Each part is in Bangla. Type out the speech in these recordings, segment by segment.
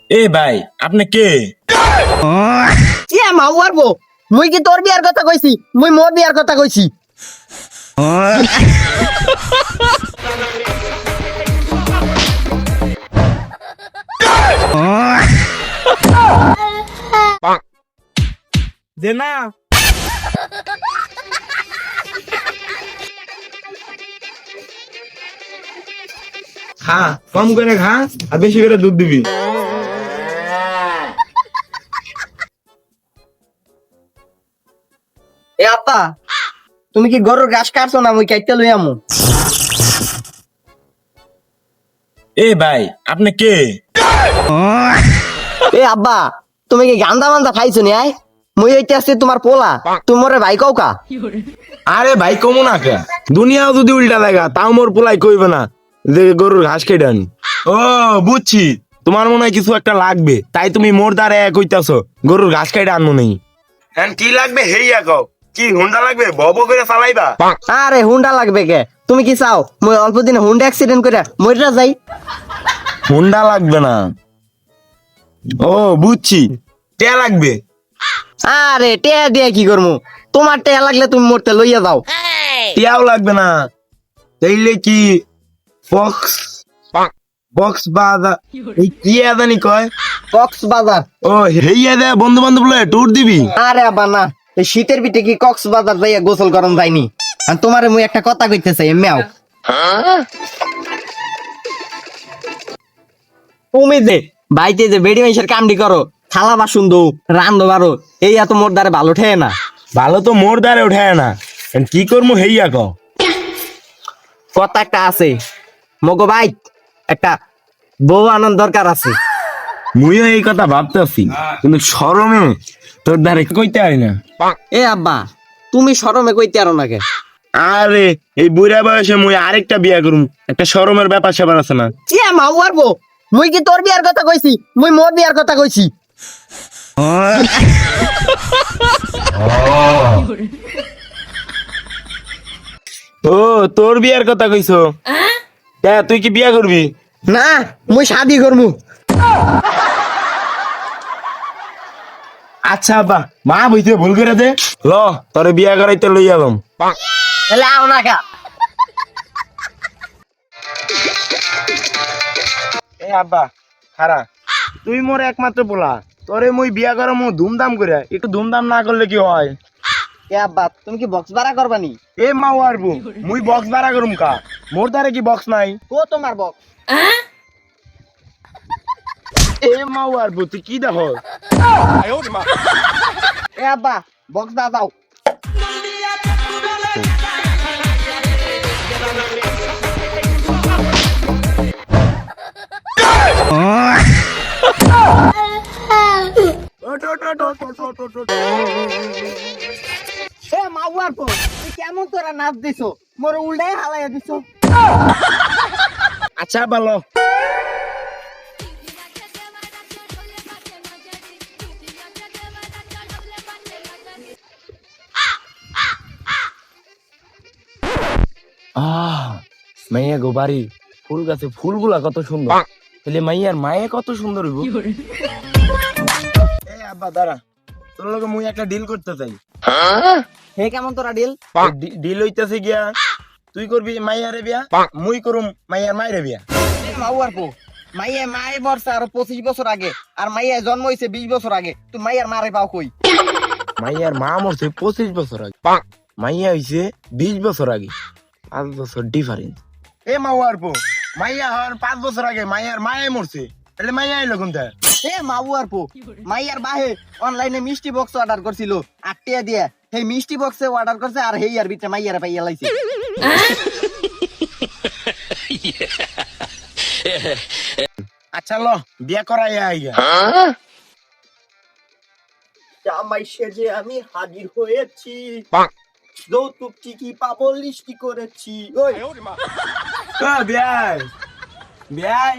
এ ভাই আপনি কে? কি মাউ আরবো? মুই কি তোর বিয়ার কথা কইছি? মুই মোর বিয়ার কথা কইছি। দে না। খা, কম করে খা আর বেশি করে দুধ দিবি। এ আপা, তুমি কি গরুর ঘাস কাটছো না? মুই কাইতে লই আমু। এ ভাই আপনি কে? এ আব্বা, তুমি কি গান্দা মান্দা খাইছো নি আয়? মুই হইতে আসছি তোমার পোলা, তুমি মোরে ভাই কওকা। আরে ভাই কমু না কে, দুনিয়াও যদি উল্টা লাগা তাও মোর পোলাই কইবে না যে গরুর ঘাস কেটে আনি। ও বুঝছি, তোমার মনে হয় কিছু একটা লাগবে, তাই তুমি মোর দ্বারে কইতাছো গরুর ঘাস কেটে আনবো নেই। হ্যাঁ কি লাগবে হেইয়া কও, কি হুন্ডা লাগবে বব করে চালাইবা? আরে হুন্ডা লাগবে কে? তুমি কি চাও মুই অল্প দিনে হুন্ডা অ্যাক্সিডেন্ট করে মইরা যাই? হুন্ডা লাগবে না। ও বুঝছি, কে লাগবে? আরে টেয়া দিয়ে কি করমু? তোমার টেয়া লাগলে তুমি মরতে লইয়া যাও। টিয়াও লাগবে না, তাইলে কি বক্স বক্স বাদা এই কি আদানি কয়? কক্সবাজার। ও হেইয়া দে বন্ধু বান্ধব লয়ে ট্যুর দিবি? আরে আব্বা না, এই শীতের পিঠে কি কক্সবাজার যাইয়া গোসল করন যায়নি? আর তোমারে মুই একটা কথা কইতে চাই এমনিও। তুমি যে বাইতে যে বেডি মাইশের কামডি করো, থালা বাসন দৌ, রান্ধো বারো, এই এত মোর দ্বারে ভালো ঠেয়ে না। ভালো তো মোর দ্বারে উঠায় না, এখন কি করবো হেইয়া কও। কথা একটা আছে, মগো ভাই একটা বউ আনন্দ দরকার আছে। মুইও এই কথা ভাবতেছি, কিন্তু শরমে তোর দ্বারে কইতে পারি না। এ আব্বা, তুমি শরমে কইতে আরো নাকে? আরে এই বুড়া বয়সে মুই আরেকটা বিয়া করুম, একটা শরমের ব্যাপার স্যাপার আছে না? কি মাউ আরবো? মুই কি তোর বিয়ার কথা কইছি? মুই মোর বিয়ার কথা কইছি। ও তোর বিয়ার কথা কইছো? তুই কি বিয়া করবি? না, মুই শাদি করমু। আচ্ছা বা মা বইতে ভুল করে দে, ল তোরে বিয়া করাইতে লই আলম। এলে আও না কা। এ আব্বা খারা, তুই মোর একমাত্র পোলা, তোরে মুই বিয়া করম ধুমধাম করে, একটু ধুমধাম না করলে কি হয়? এ আব্বা, তুমি কি বক্স ভাড়া করবানি? এ মাও আরবো, মুই বক্স ভাড়া করুম কা? মোর দ্বারে কি বক্স নাই? ও তোমার বক্স। এ মাও আরবো তুই কি দেখো? এ আব্বা, বক্স দা দাও। এ মাউ আরবো, তুই কেমন তোরা নাচ দিছো? মোর উল্টাই হালাইয়া দিছো। আচ্ছা ভালো। মাইয়া গো বাড়ি ফুল গাছে ফুলগুলা কত সুন্দর, তাহলে মাইয়ার মায়ে কত সুন্দর হইব। এ আব্বা দাঁড়া, তোর লগে মুই একটা ডিল করতে চাই। হে কেমন তোরা ডিল? ডিল হইতাছে গিয়া, তুই করবি মাইয়ারে বিয়া, মুই করুম মাইয়ার মায়ের বিয়া। মাউ আরবো, মাইয়া মায়ে বর্ষা আরো 25 বছর আগে, আর মাইয়া জন্ম হইছে 20 বছর আগে। তুই মাইয়ার মারে পাও কই? মাইয়ার মা মরছে 25 বছর আগে, মাইয়া হইছে 20 বছর আগে, 5 বছর ডিফারেন্স। এ মাও আরবো, মাইয়া হওয়ার 5 বছর আগে মাইয়ার মায়ে মরছে, তাহলে মাইয়া এলো কোনটা? এ মাউ আরবো, মাইয়ার বাহে অনলাইনে মিষ্টি বক্স অর্ডার করছিল 8 টাকা দিয়ে। সেই মিষ্টি বক্সে অর্ডার করছে আর হেই আর ভিতরে মাইয়ারে পাইয়া লাইছে। আচ্ছা ল বিয়া করাই আইয়া। জামাই সেজে আমি হাজির হয়েছি, যৌতুক কি পাবো লিস্টি করেছি। ওই ও বিয়াই, বিয়াই,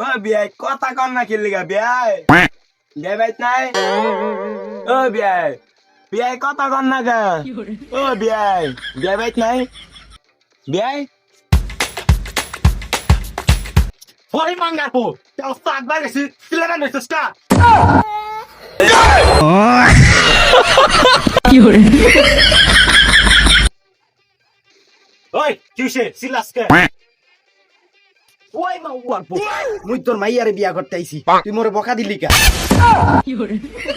ও বিয়াই কথা কন না খেললি গা বিয়াই, বিয়াই বাইত নাই। ও বিয়াই, বিয়াই কথা কন না গা। ও বিয়াই, বিয়াই বাইত নাই। বিয়াই Hoy mangapo, te lo sta guardando si le danno questo sta. Oi, chiuse, si lasca. ওই মা উয়ারবো মুই তোর মাইয়ারে বিয়া করতে আইছি তুই মোরে বকা দিলি কা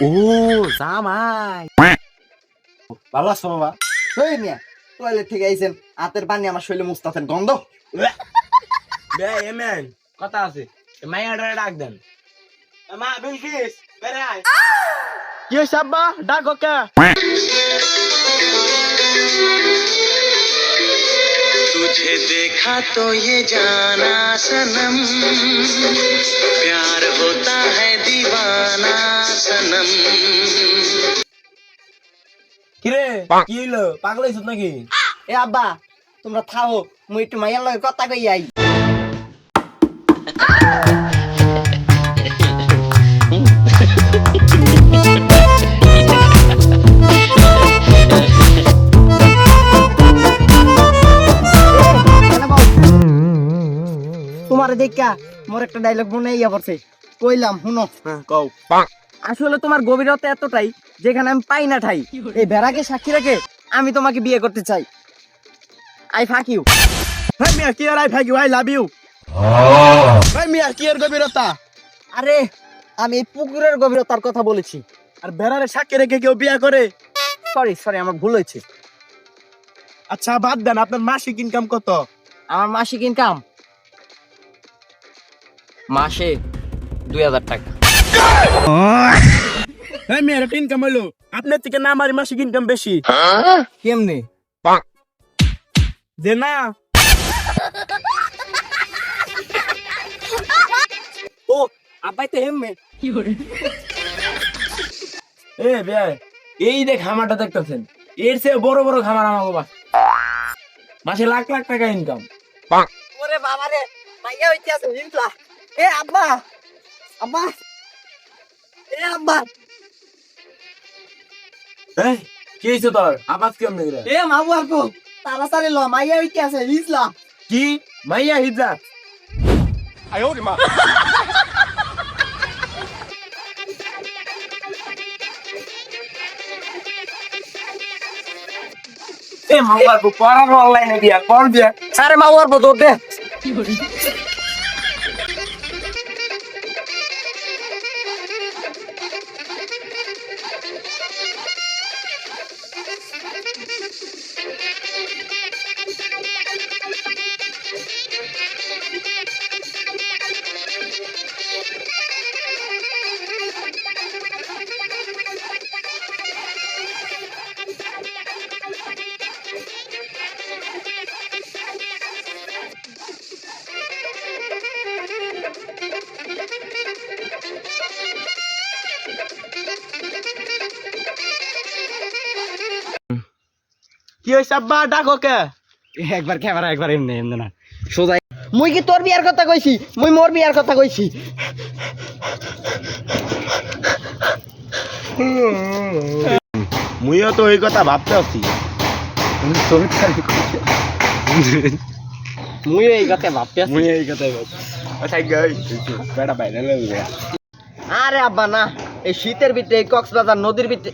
ও জামাই ভালো আছো বাবা? ওই মিয়া টয়লেট থেকে আইছেন হাতের পানি আমার শরীরে মুছতাছেন গন্ধ বে এমেন কথা আছে মাইয়াডা ডাক দেন মা বিলকিস বেরে আয় কি হইছে আব্বা ডাক ওকে तुझे देखा तो ये जाना सनम प्यार होता है दीवाना सनम কিরে কি হইলো পাগল হইছিস নাকি? এ আব্বা তোমরা থাও মুই একটু মাইয়ার লগে কথা কই আই তোমারে দেখা মোর একটা ডায়লগ মনে ইয়া পড়ছে কইলাম শুনো কও আসলে তোমার গভীরতা এতটাই যেখানে আমি পাই না ঠাই এই ভেড়াকে সাক্ষী রেখে আমি তোমাকে বিয়ে করতে চাই আই ফাক ইউ হেই মিয়া কি আর আই ভাই আই লাভ ইউ হেই মিয়া কি আর গভীরতা আরে আমি এই পুকুরের গভীরতার কথা বলেছি আর বেড়ারে সাক্ষী রেখে কেউ বিয়া করে? সরি সরি আমার ভুল হয়েছে আচ্ছা বাদ দেন আপনার মাসিক ইনকাম কত? আমার মাসিক ইনকাম মাসে 2000 টাকা হ্যাঁ মেয়ের ইনকাম হলো আপনার থেকে না আমার মাসিক ইনকাম বেশি কেমনে যে না ও আব্বাই তো হেমে এ বে এই যে খামারটা দেখতেছেন এর চেয়ে বড় বড় খামার আমার বাবা মাসে লাখ লাখ টাকা ইনকাম ওরে বাবা রে মাইয়া হইতে আছে হিমলা এ আব্বা আব্বা এ আব্বা এই কি হইছে তোর আবাজ কেমন রে? এ মাবু আপু তাড়াতাড়ি ল মাইয়া হইতে আছে হিজলা কি মাইয়া হিজা এ মামার পড়ার অনলাইনে দিয়া কর দিয়া আরে মাবু আপু দৌড় দে কি হইছে আব্বা ডাকো কে? একবার ক্যামেরা একবার এমনি এমনি না সোজা মুই কি তোর বিয়ার কথা কইছি মুই মোর বিয়ার কথা কইছি মুইও তো এই কথা ভাবতে আছি মুই এই কথা ভাবতে আছি মুই এই কথাই ভাবছি আচ্ছা গাই বেটা বাইরে লাগে আরে আব্বা না এই শীতের ভিতরে এই কক্সবাজার নদীর ভিতরে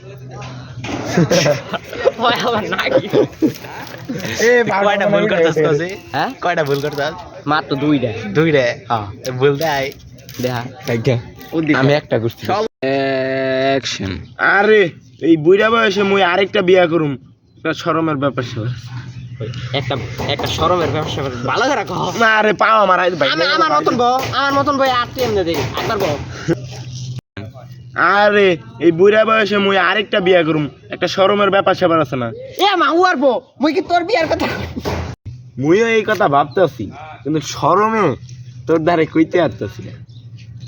হয় আবার নাকি এ কয়টা ভুল করতাস কসি? হ্যাঁ কয়টা ভুল করতাস? মাত্র দুইটা দুইটা। হ্যাঁ ভুল দেয়। দেখা আমি একটা করছি অ্যাকশন। আরে এই বুইড়া বয়সে মুই আরেকটা বিয়া করুম এটা শরমের ব্যাপার স্যাপার। একটা একটা শরমের ব্যবসা করে ভালো করে কহ না আরে পাও আমার ভাই আমার মতন বই আটটি এমনি দেখি একবার বল আরে এই বুইড়া বয়সে মুই আরেকটা বিয়া করুম একটা শরমের ব্যাপার স্যাপার আছে না? এ মা উয়ারবো মুই কি তোর বিয়ার কথা মুইও এই কথা ভাবতেছি কিন্তু শরমে তোর দ্বারে কইতে আসতেছি না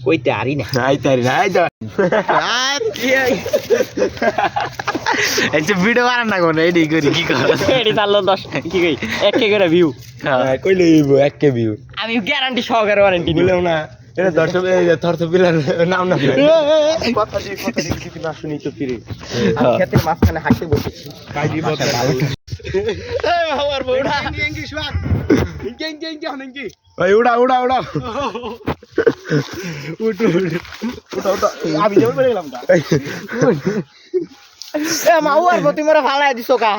কইতে আরি না আইতারি না আইতা একটা ভিডিও বানান না কোন এডি করি কি কর? এডি চাললো 10 কি কই 1 কে করে ভিউ কইলে হইব 1K ভিউ আমি গ্যারান্টি সহকারে ওয়ারেন্টি দিই বলেও না এটা দর্শক থরথ বিলার নাম না কথা কি না শুনি তো ফিরে আমি ক্ষেতের মাঝখানে হাঁটতে বসেছি কাজী বলতে ভালো আমার বউটা ইংলিশ ওয়ান ওই উড়া উড়া উড়া এ মাউ আর প্রতি মোরে ফালাই দিছো কা